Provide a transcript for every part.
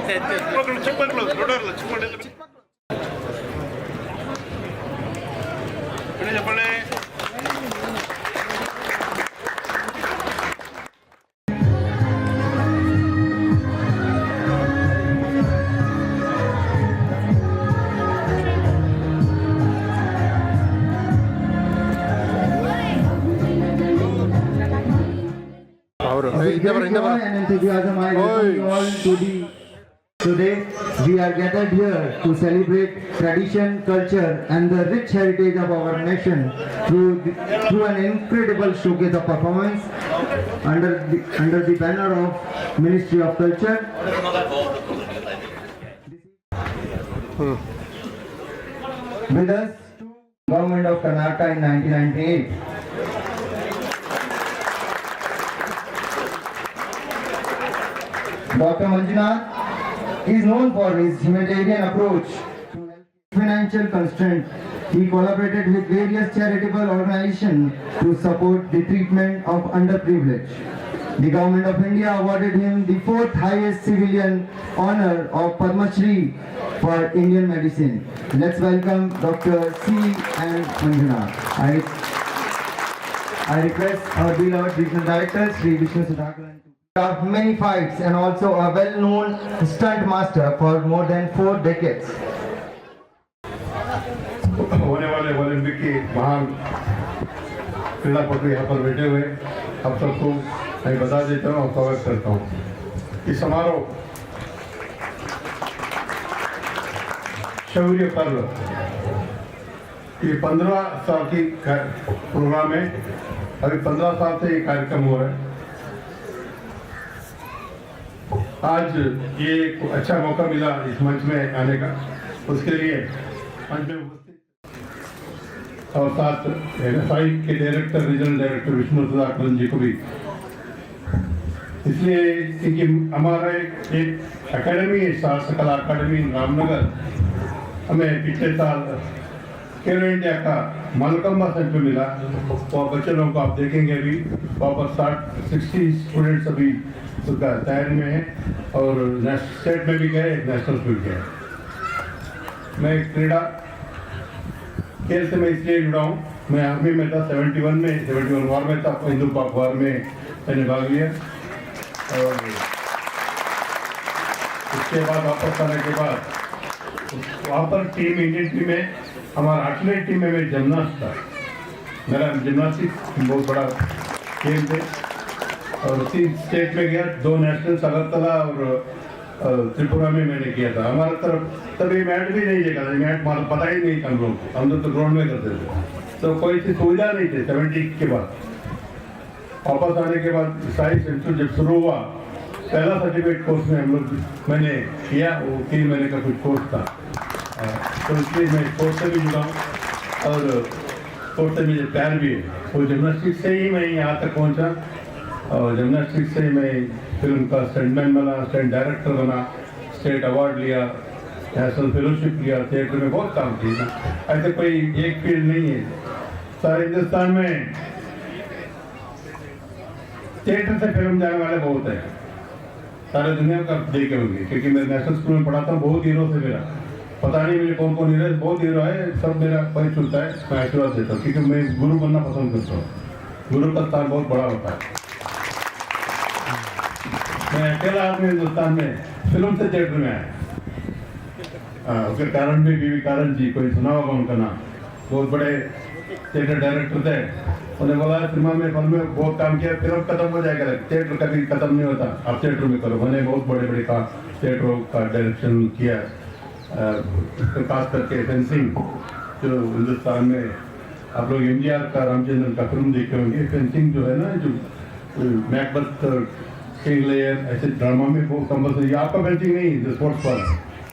చెప్పండి. And enthusiasm, I welcome you all today. We are gathered here to celebrate tradition, culture, and the rich heritage of our nation through an incredible showcase of performance under the banner of Ministry of Culture. With us, Government of Karnataka in 1998. Dr. Manjunath is known for his humanitarian approach to financial constraint. He collaborated with various charitable organizations to support the treatment of underprivileged. The Government of India awarded him the 4th highest civilian honor of Padma Shri for Indian medicine. Let's welcome Dr. C. and Manjunath. I request our beloved regional director, Sri Vishnu Sudhakaran, of many fights and also a well-known stunt master for more than 4 decades. होने वाले Olympic की महान क्रीड़ापटु यहाँ पर बैठे हुए अब सबको मैं बता देता हूँ और स्वागत करता हूँ। इस समारोह शौर्य पर्व ये 15 साल की प्रोग्राम है। अभी 15 साल से ये कार्यक्रम हो रहा है। आज ये अच्छा मौका मिला इस मंच में आने का, उसके लिए मंच में उपस्थित और साथ NFI के director, regional director Vishnu Sudhakaran ji को भी, इसलिए क्योंकि हमारा एक एकेडमी है, कला अकादमी रामनगर, हमें पिछले साल खेलो इंडिया का मालकम्बा सेंटर मिला। वो बच्चे लोगों को आप देखेंगे अभी वापस 60 स्टूडेंट्स अभी उसका तैयारी में है और स्टेट में भी गए, नेशनल में भी गए। मैं क्रीड़ा खेल से मैं इसलिए जुड़ा हूँ, मैं आर्मी में था 71 वार में था, हिंदू पाक वार में मैंने भाग लिया और उसके बाद वापस आने के बाद वहाँ पर टीम, इंडियन टीम में, हमारा आर्टिलरी टीम में मैं जिम्नास्ट था। मेरा जिम्नास्टिक्स बहुत बड़ा खेल थे और 3 स्टेट में गया, 2 नेशनल्स अगरतला और त्रिपुरा में मैंने किया था। हमारे तरफ तभी मैट भी नहीं देखा था, मैट पता ही नहीं था हम लोग को, हम तो ग्राउंड में करते थे, तो कोई सी सुविधा नहीं थी। 70 के बाद वापस आने के बाद साइंस इंस्टीट्यूट जब शुरू हुआ, पहला सर्टिफिकेट कोर्स में हम लोग मैंने किया, वो 3 महीने का कुछ कोर्स था, तो इसलिए मैं स्पोर्ट्स से भी जुड़ा हूँ और स्पोर्ट्स से मुझे प्यार भी है। वो जिम्नास्टिक्स से ही मैं यहाँ तक पहुँचा और जिम्नास्टिक्स से मैं फिल्म का स्टंटमैन बना, स्टंट डायरेक्टर बना, स्टेट अवार्ड लिया, नेशनल फेलोशिप लिया, थिएटर में बहुत काम किया। ऐसे कोई एक फील्ड नहीं है, सारे हिंदुस्तान में थिएटर से फिल्म जाने वाले बहुत है, सारे दुनिया का देखे होंगे, क्योंकि मैं नेशनल स्कूल में पढ़ाता हूँ। बहुत हीरो से मेरा पता नहीं मुझे कौन कौन हीरो, बहुत हीरो है, सब मेरा परिचय होता है। मैं आशीर्वाद देता हूँ क्योंकि मैं गुरु बनना पसंद करता हूँ, गुरु का स्थान बहुत बड़ा होता है। मैं अकेला आदमी हिंदुस्तान में फिल्म से थिएटर में आया। उसके कारण भी बीवी कारण जी, कोई सुना होगा उनका नाम, बहुत बड़े थिएटर डायरेक्टर थे। उन्हें बोला सिनेमा में, फिल्म में बहुत काम किया, फिल्म खत्म हो जाएगा, थिएटर कभी खत्म नहीं होता, आप थिएटर में करो। मैंने बहुत बड़े बड़े थिएटरों का डायरेक्शन किया, खास करके फेंसिंग, जो हिंदुस्तान में आप लोग MGR का, रामचंद्रन का फिल्म देखे होंगे। फेंसिंग जो है ना, जो मैकबथ, किंग लेयर, ऐसे ड्रामा में वो कंपल्सरी, आपका फेंसिंग नहीं, जो स्पोर्ट्स वाला,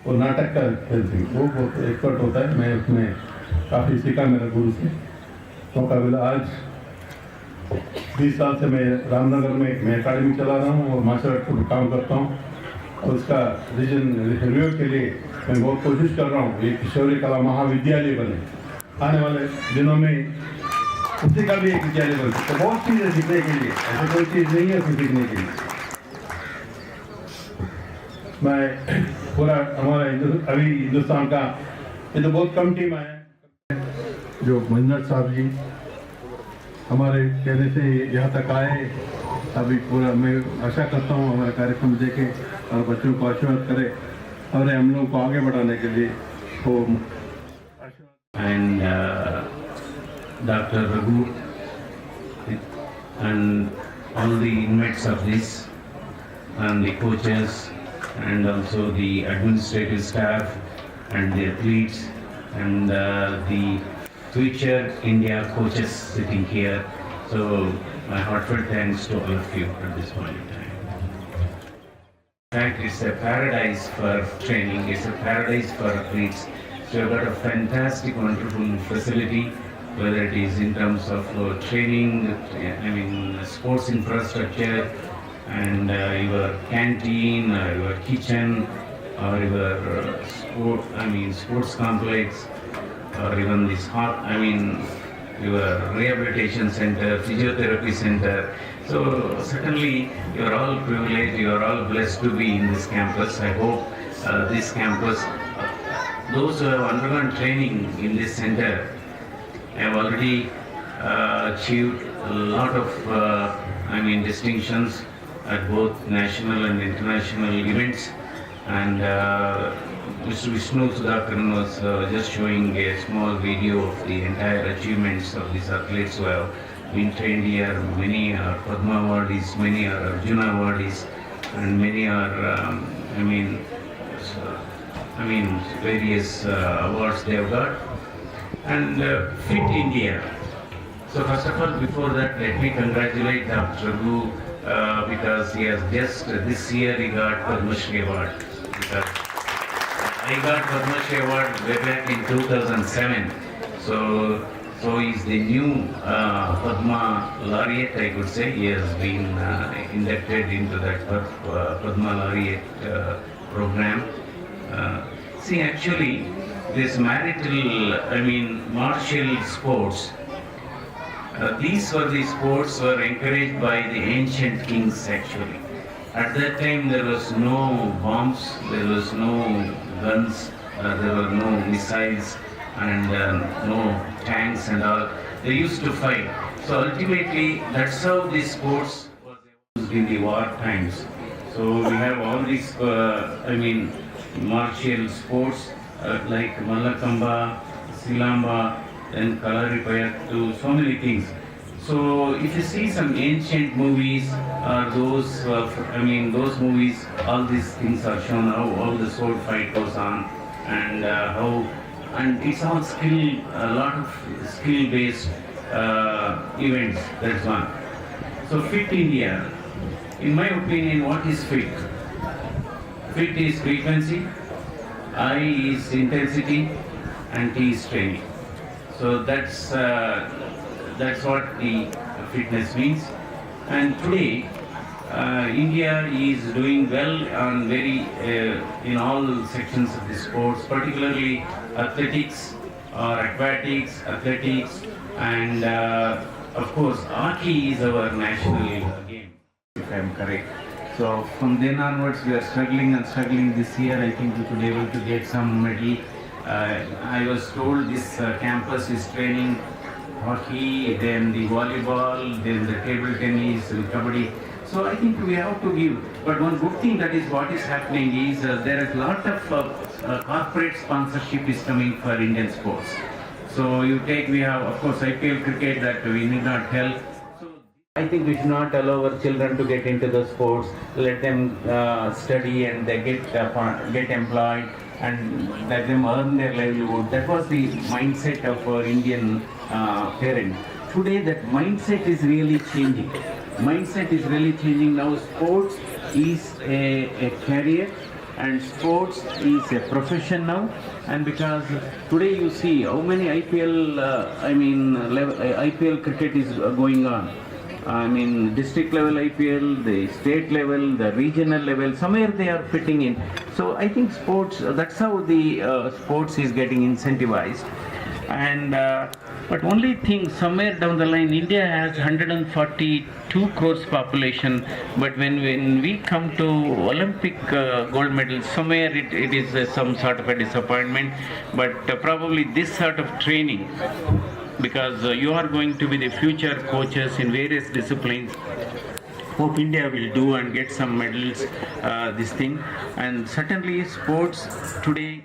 वो नाटक का फेंसिंग, वो बहुत एक्सपर्ट होता है। मैं उसमें काफ़ी सीखा मेरे गुरु से, मौका मिला। आज 20 साल से मैं रामनगर में मैं अकाडमी चला रहा हूँ और मार्शल आर्ट को काम करता हूँ और उसका रीजन रिव्यू के लिए मैं बहुत कोशिश कर रहा हूँ एक किशोरी कला महाविद्यालय बने। आने वाले दिनों में उसी का भी एक विद्यालय बन सकता है। बहुत चीज़ें सीखने के लिए, ऐसी कोई चीज़ नहीं है उसमें सीखने के लिए। मैं पूरा हमारा अभी हिंदुस्तान का ये तो बहुत कम टीम है जो मंजर साहब जी हमारे कहने से यहाँ तक आए। अभी पूरा मैं आशा करता हूँ हमारा कार्यक्रम देखे और बच्चों को आशीर्वाद करे और हम लोगों को आगे बढ़ाने के लिए वो and Dr. Raghu and all the inmates of this and the coaches and also the administrative staff and the athletes and the future India coaches sitting here. So my heartfelt thanks to all of you at this point in time. In fact, it's a paradise for training, it's a paradise for athletes. So you've got a fantastic, wonderful facility, whether it is in terms of training, sports infrastructure, and your canteen, your kitchen, or your sports complex, or even this your rehabilitation center, physiotherapy center. So certainly you are all privileged, you are all blessed to be in this campus. I hope this campus, those who have undergone training in this center have already achieved a lot of distinctions at both national and international events. And Mr. Vishnu Sudhakaran was just showing a small video of the entire achievements of these athletes who have been trained here. Many are Padma awardees, many are Arjuna awardees, and many are various awards they have got. And Fit India. So first of all, before that, let me congratulate Dr. Raghu because he has just this year he got Padma Shri Award. Because I got Padma Shri Award way back in 2007. So he's the new Padma laureate, I could say. He has been inducted into that Padma laureate program. See, actually, this martial sports, these were the sports were encouraged by the ancient kings actually. At that time there was no bombs, there was no guns, there were no missiles and no tanks and all. They used to fight. So ultimately that's how these sports was used in the war times. So we have all these martial sports like Mallakamba, Silamba, and Kalaripayattu, so many things. So if you see some ancient movies or those movies, all these things are shown, how all the sword fight goes on and and it's all a lot of skill-based events, that's one. So Fit India, in my opinion, what is fit? Fit is frequency, I is intensity, and T is training. So that's what the fitness means. And today, India is doing well on in all sections of the sports, particularly athletics or aquatics, athletics, and of course, hockey is our national game, if I am correct. So from then onwards, we are struggling. This year, I think we could be able to get some medal. I was told this campus is training hockey, then the volleyball, then the table tennis, the kabaddi. So I think we have to give. But one good thing that is what is happening is there is a lot of corporate sponsorship is coming for Indian sports. So we have of course IPL cricket that we need not tell. I think we should not allow our children to get into the sports. Let them study and they get employed and let them earn their livelihood. That was the mindset of our Indian parents. Today, that mindset is really changing. Now. Sports is a career, and sports is a profession now. And because today you see how many IPL cricket is going on. District level IPL, the state level, the regional level, somewhere they are fitting in. So I think sports, that's how the sports is getting incentivized. And but only thing, somewhere down the line, India has 142 crores population, but when we come to Olympic gold medals, somewhere it is some sort of a disappointment. But probably this sort of training, because you are going to be the future coaches in various disciplines. Hope India will do and get some medals, this thing. And certainly sports today